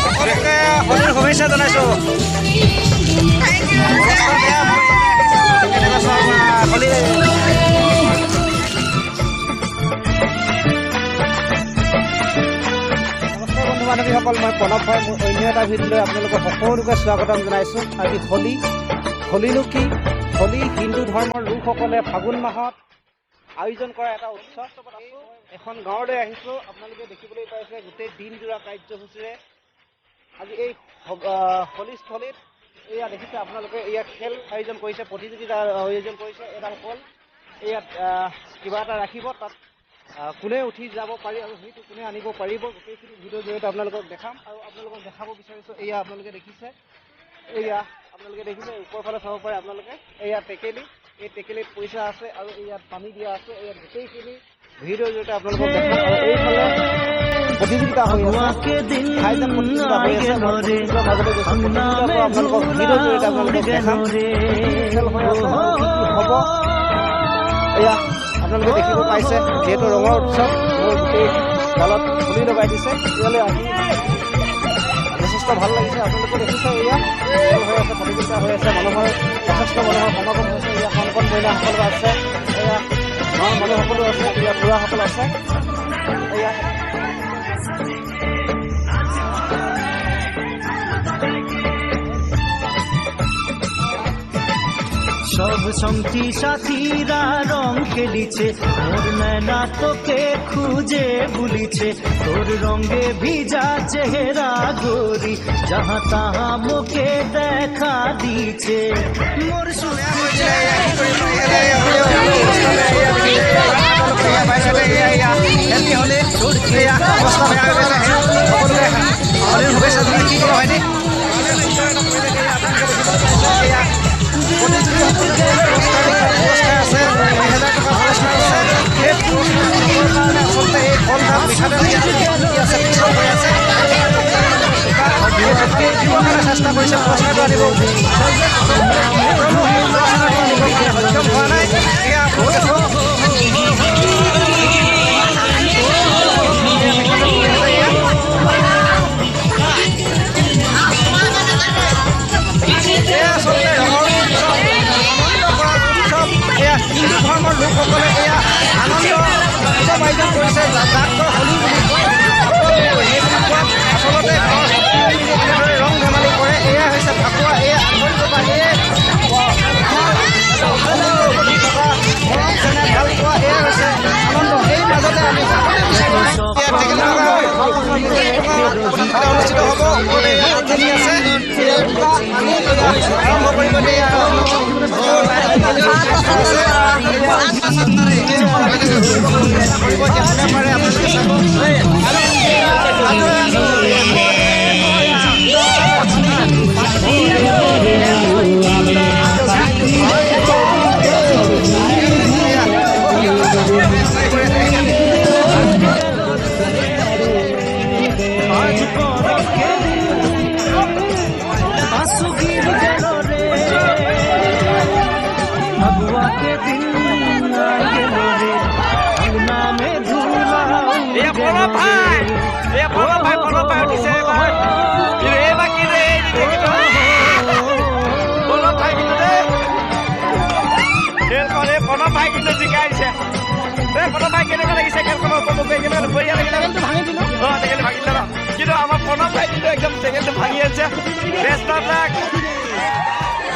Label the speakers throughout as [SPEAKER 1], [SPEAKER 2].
[SPEAKER 1] সকলোকে হোলীৰ শুভেচ্ছা জনাইছোঁ। বান্ধৱীসকল, মই প্ৰণৱ হয়। মোৰ অন্য এটা ভিডিঅ'লৈ আপোনালোকক সকলোকে স্বাগতম জনাইছোঁ। আজি হোলীনো কি? হোলী হিন্দু ধৰ্মৰ লোকসকলে ফাগুন মাহত আয়োজন কৰা এটা উৎসৱ। এখন গাঁৱলৈ আহিছোঁ। আপোনালোকে দেখিবলৈ পাইছে গোটেই দিনজোৰা কাৰ্যসূচীৰে আজি এই হোলীস্থলীত এয়া দেখিছে আপোনালোকে, এয়া খেল আয়োজন কৰিছে, প্ৰতিযোগিতা আয়োজন কৰিছে। এডাল কল ইয়াত কিবা এটা ৰাখিব, তাত কোনে উঠি যাব পাৰি আৰু সেইটো কোনে আনিব পাৰিব, গোটেইখিনি ভিডিঅ'ৰ জৰিয়তে আপোনালোকক দেখাম আৰু আপোনালোকক দেখাব বিচাৰিছোঁ। এয়া আপোনালোকে দেখিছে, ওপৰৰ ফালে চাব পাৰে আপোনালোকে। এয়া টেকেলি, এই টেকেলিত পইচা আছে আৰু ইয়াত পানী দিয়া আছে। ইয়াত গোটেইখিনি ভিডিঅ'ৰ জৰিয়তে আপোনালোকক দেখাম আৰু এইফালে প্ৰতিযোগিতা হৈ আছে, হাইজাম্প প্ৰতিযোগিতা হৈ আছে। প্ৰতিযোগিতাৰ মাজতে গৈছে, প্ৰতিযোগিতাৰ আপোনালোকক ভিডিঅ'ৰ জৰিয়তে আপোনালোকক দেখাম খেল হৈ আছে হ'ব। এয়া আপোনালোকে দেখিব পাইছে, যিহেতু ৰঙৰ উৎসৱ, মোৰ গোটেই গালত হোলী লগাই দিছে। ইয়ালৈ আহি যথেষ্ট ভাল লাগিছে। আপোনালোকে দেখিছে, এয়া খেল হৈ আছে, প্ৰতিযোগিতা হৈ আছে, যথেষ্ট মানুহৰ সমাগম হৈছে। এয়া কণ কণ মহিলাসকলো আছে, এয়া গাঁৱৰ মানুহসকলো আছে, এয়া বুঢ়াসকল আছে। এয়া
[SPEAKER 2] সব সঙ্গী সাথীরা রং খেলিছে, মোর নয়না তোকে খুঁজে বুলিছে, তোর রঙে ভিজা চেহারা গোরি যাহা তাহা মুখে দেখা দিছে। মোর
[SPEAKER 1] চেষ্টা কৰিছে পুৰস্কাৰটো আনিব, সক্ষম হোৱা নাই। হিন্দু ধৰ্মৰ লোকসকলে এয়া আনন্দ উৎসৱ আয়োজন কৰিছে, যাক হোলী বুলি কয়। আচলতে ৰং ধেমালি কৰে, এয়া হৈছে ফাকুৱা। এয়া আন্তৰিক ভাল পোৱা, এয়া হৈছে আনন্দ। এই মাজতে আমি অনুষ্ঠিত হ'ব, আৰম্ভ কৰিব দিয়ে।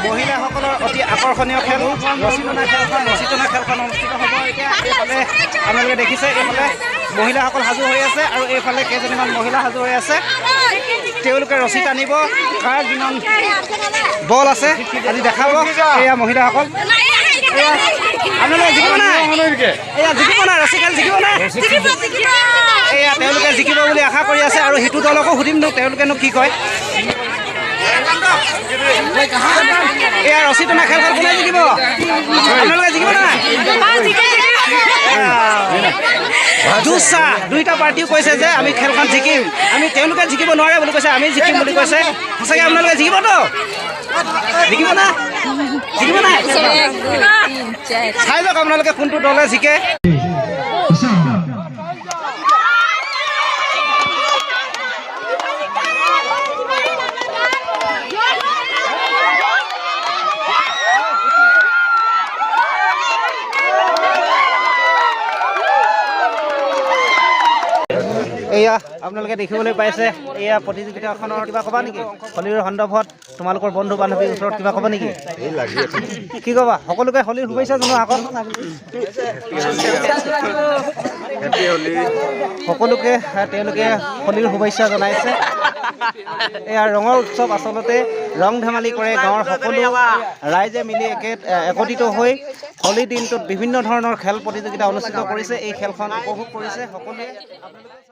[SPEAKER 1] মহিলাসকলৰ অতি আকৰ্ষণীয় খেল ৰছী টনা খেলখন অনুষ্ঠিত হ'ব এতিয়া। এইফালে আপোনালোকে দেখিছে, এইফালে মহিলাসকল সাজু হৈ আছে আৰু এইফালে কেইজনীমান মহিলা সাজু হৈ আছে। তেওঁলোকে ৰছী টানিব, কাৰ যিমান বল আছে আজি দেখাব। এয়া মহিলাসকল, আপোনালোকে জিকিব নাই, এয়া জিকিব নাই, ৰছী খেল জিকিব নাই। এয়া তেওঁলোকে জিকিব বুলি আশা কৰি আছে আৰু সিটো দলকো সুধিম তেওঁলোকেনো কি কয়। এয়া ৰছী টনা খেলখন কোনে জিকিব? আপোনালোকে জিকিব নাই? দুইটা পাৰ্টিও কৈছে যে আমি খেলখন জিকিম, তেওঁলোকে জিকিব নোৱাৰে বুলি কৈছে, আমি জিকিম বুলি কৈছে। সঁচাকৈ আপোনালোকে জিকিবতো? জিকিব না? জিকিব নাই? চাই যাওক আপোনালোকে কোনটো দলে জিকে। এয়া আপোনালোকে দেখিবলৈ পাইছে এয়া প্ৰতিযোগিতাখনৰ কিবা ক'বা নেকি হোলীৰ সন্দৰ্ভত তোমালোকৰ বন্ধু বান্ধৱীৰ ওচৰত কিবা ক'বা নেকি কি ক'বা সকলোকে হোলীৰ শুভেচ্ছা জনোৱা আকৌ সকলোকে তেওঁলোকে হোলীৰ শুভেচ্ছা জনাইছে এয়া ৰঙৰ উৎসৱ আচলতে ৰং ধেমালি কৰে গাঁৱৰ সকলো ৰাইজে মিলি একত্ৰিত হৈ হোলীৰ দিনটোত বিভিন্ন ধৰণৰ খেল প্ৰতিযোগিতা অনুষ্ঠিত কৰিছে এই খেলখন উপভোগ কৰিছে সকলোৱে